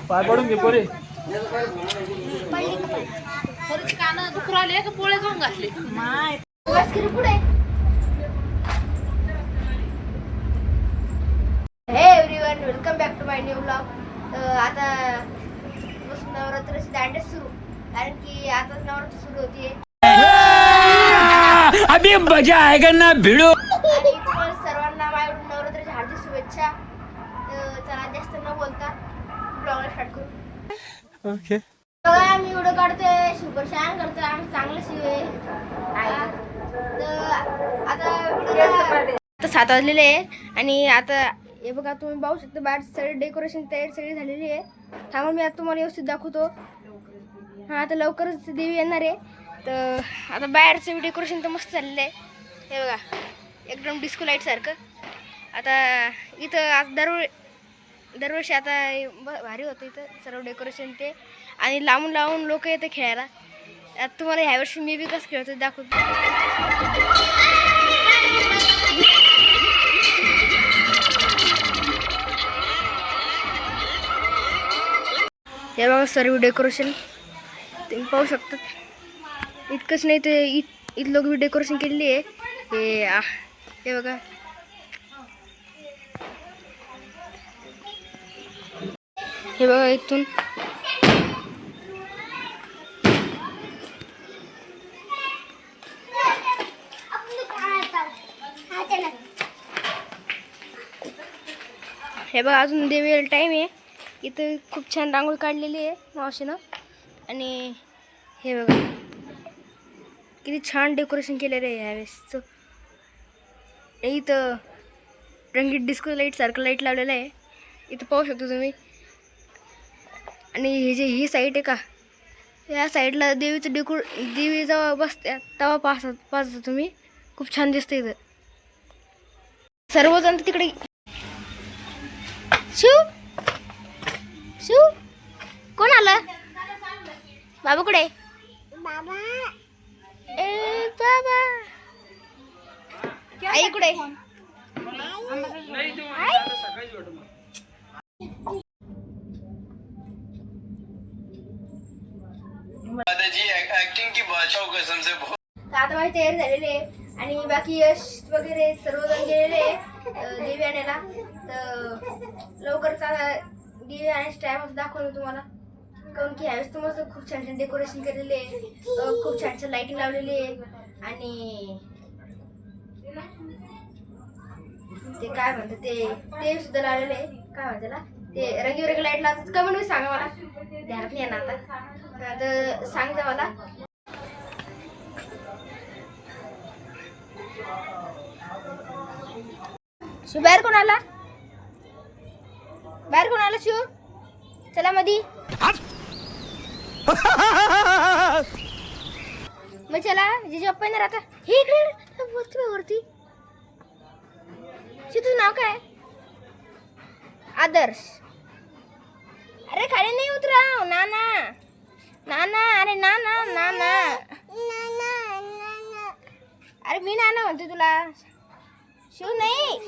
पाय पडून घे पोरे. कान दुखू राहिले का पोळे खाऊन घातले. Hey everyone, welcome back to my new blog. आता नवरात्राची दांडे सुरू, कारण की आता नवरात्र सुरू होतीये. अभी मजा आएगा ना भिड़ो. आणि तुम्हाला सर्वांना माझ्याकडून नवरात्राची हार्दिक शुभेच्छा. चला जास्त न बोलता ब्लॉगला स्टार्ट करू. ओके. बघा, मी व्हिडिओ काढतोय, सुपर छान करतोय, आम्ही चांगलं शिवे. तर आता 7 वाजलेले आहे आणि आता हे बघा, तुम्ही पाहू शकता बाहेर सगळे डेकोरेशन तयारी सगळी झालेली आहे. थांबा, मी आता तुम्हाला व्यवस्थित दाखवतो. हां, आता लवकरच देवी येणार आहे. तर आता बाहेरचं डेकोरेशन तर मस्त चाललेलं आहे. हे बघा, एकदम डिस्को लाईटसारखं. आता इथं आता दरवर्षी आता भारी होतं इथं सर्व डेकोरेशन ते, आणि लांबून लांबून लोक येतं खेळायला. आता तुम्हाला ह्यावर्षी मी बी कसं खेळतो दाखवतो. हे बघा सर्व डेकोरेशन तुम्ही पाहू शकता. इतकंच नाही ते इथं लोक बी डेकोरेशन केलेली आहे. हे बघा, हे बघा इथून हे बघा, अजून देवीला टाईम आहे. इथं खूप छान रांगोळी काढलेली आहे मावशीनं. आणि हे बघा किती छान डेकोरेशन केलेलं आहे ह्यावेळेसचं. इथं रंगीत डिस्को लाईटसारखं लाईट लावलेलं आहे, इथं पाहू शकतो तुम्ही. आणि हे जे ही साईड आहे का, या साईडला देवीचं देवी जेव्हा बसत्या तेव्हा पाहता तुम्ही. खूप छान दिसतं इथं. सर्वजण तिकडे. शिव कोण आलं? बाबा कुठे? बाबा आई कुठे? आता माझी तयारी झालेली आहे आणि बाकी यश वगैरे सर्वजण गेलेले देवी आणायला. तर लवकरच देवी आणायची टाइम दाखवतो तुम्हाला, कारण की ह्यावेळेस तुम्हाला खूप छान छान डेकोरेशन केलेले आहे, खूप छान छान लाईटिंग लावलेली आहे. आणि ते काय म्हणतात ते सुद्धा लावलेले आहे. काय म्हणतात त्याला, ते रंगीबेरंगी लाईट लावतात. कमेंट मध्ये सांगा, मला ध्यानात नाही येणार आता. तर सांगता मला. शिव बाहेर कोण आला? बाहेर कोण आला? शिव चला मधी. मग चला, जिजे पप्पा येणार आता. हे इकडे वरती. शिव तुझं नाव काय? आदर्श. अरे खाली नाही उतराव. नाना नाना, अरे नाना नाना. अरे मी नाना म्हणते तुला. शिव नाही.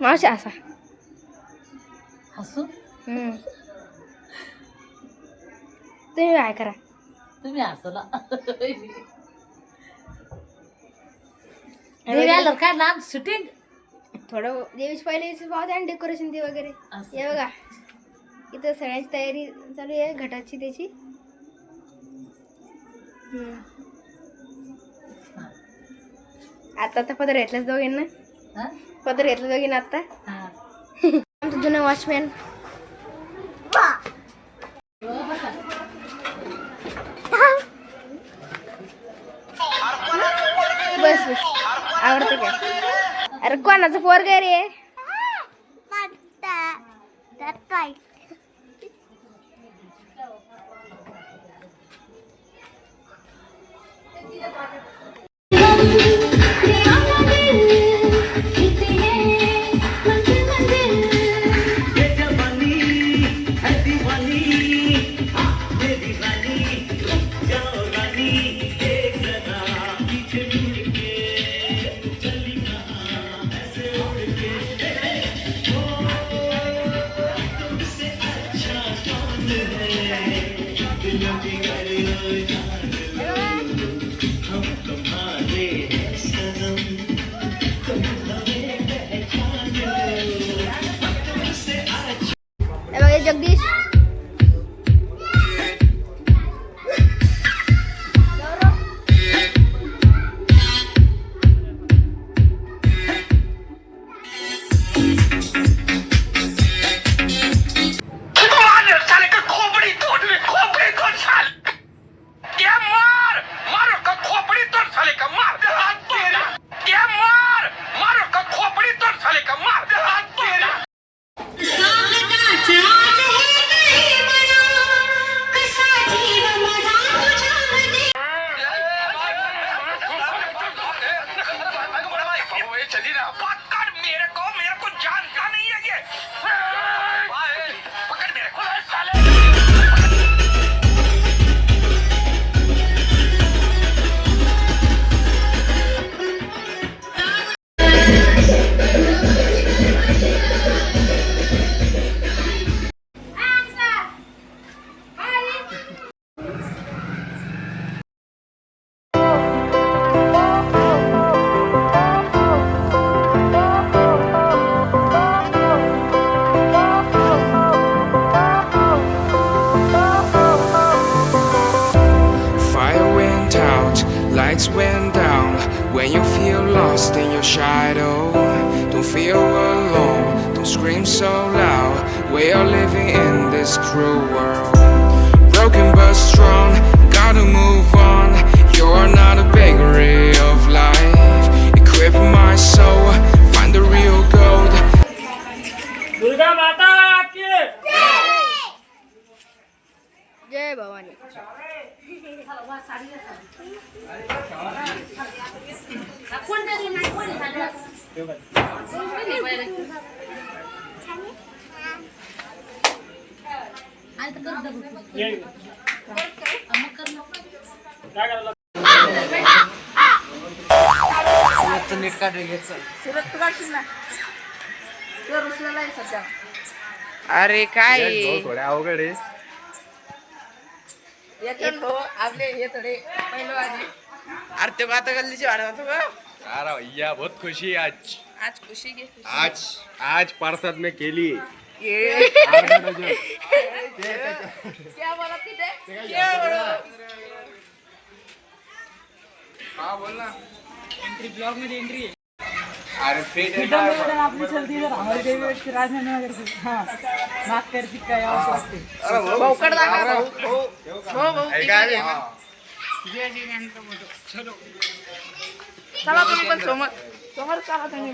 मावशी असा हसू. तुम्ही काय करा, तुम्ही हसला. काय नाम शूटिंग थोडं देवीच पहिले पाहते आणि डेकोरेशन ते वगैरे. हे बघा, इथं सगळ्यांची तयारी चालू आहे घटाची त्याची. आता पदर घेतलाच दोघींना. पदर घेतलं दोघींना आता. आमचं जुनं वॉचमॅन. कोणाचं पोरग आहे रे? हे बघा, हे Jagdish. Fire went out, lights went down. When you feel lost in your shadow, don't feel alone, don't scream so loud. We are living in this cruel world. Broken but strong, gotta move on. You're not a bakery of life. Equip my soul, find the real gold. Durga माता की जय भवानी. ये काय करायला नीट काढ रे घ्यायचं. अरे काय थोड्या अवघड आहे. अरे ते आता गल्लीची वाढ होतो का? अरे भैया बहुत खुशी है आज. आज खुशी घे. आज पार्षद में केली. बोल ना. ब्लॉग मध्ये एंट्री अरे फिट है आपली चलती जर हमारे देवी राजनगर से हाँ बात करती काय असं असते भाऊकड दाखव भाऊ. चला तुम्ही पण समोर समोर चला तुम्ही.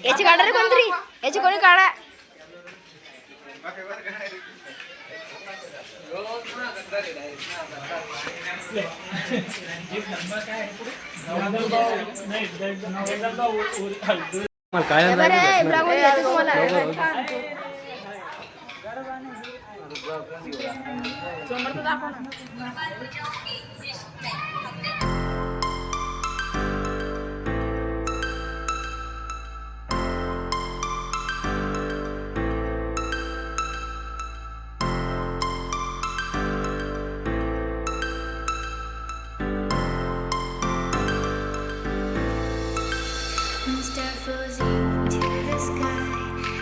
याची काढा रे कोणतरी, याची कोणी काढा. काय बरं ब्लॉग मध्ये जायचं तुम्हाला. Star floating to the sky.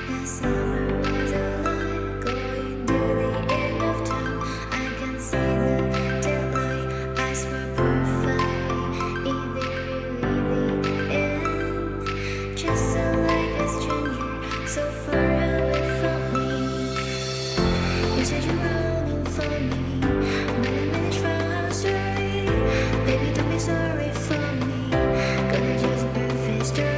The summer was alive, going to the end of time. I can see the daylight. I swear perfectly, is it really the end? Just so like a stranger, so far away from me. You said you're running for me, but I managed for our story. Baby, don't be sorry for me. Gonna just birth history.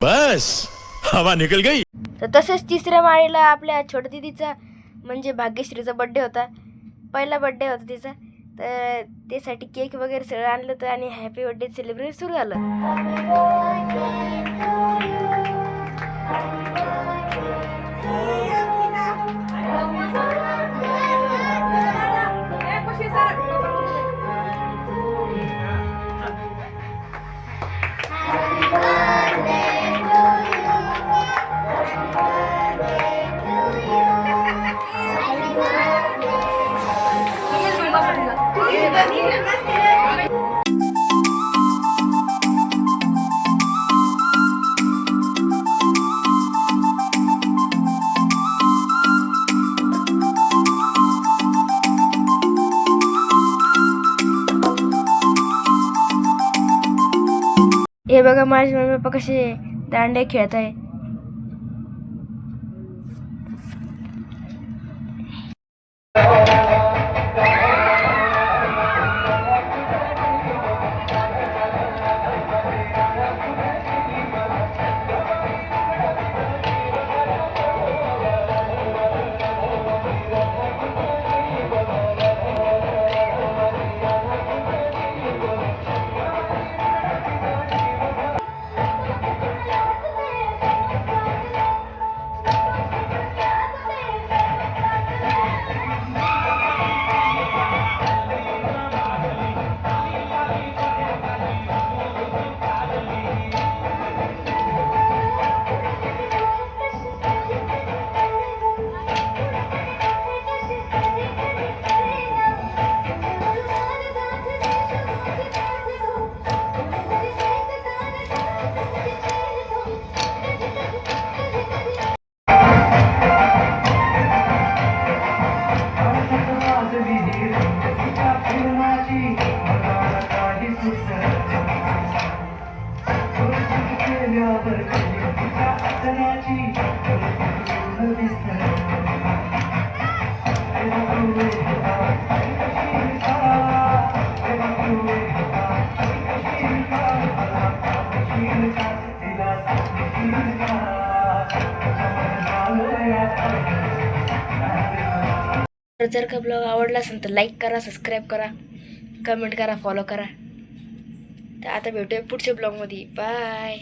बस हवा निकल गई. तर तसेच तिसऱ्या माळीला आपल्या छोट्या दिदीचा म्हणजे भाग्यश्रीचा birthday होता. पहिला बड्डे होता तिचा. तर त्यासाठी केक वगैरे सगळं आणलं होतं आणि हॅपी बड्डे सेलिब्रेट सुरू झालं. हे बघा माझे मम्मी पप्पा कसे दांडे खेळत आहे. जर का ब्लॉग आवडला असेल तर लाईक करा, सबस्क्राईब करा, कमेंट करा, फॉलो करा. तर आता भेटूया पुढच्या ब्लॉगमध्ये. बाय.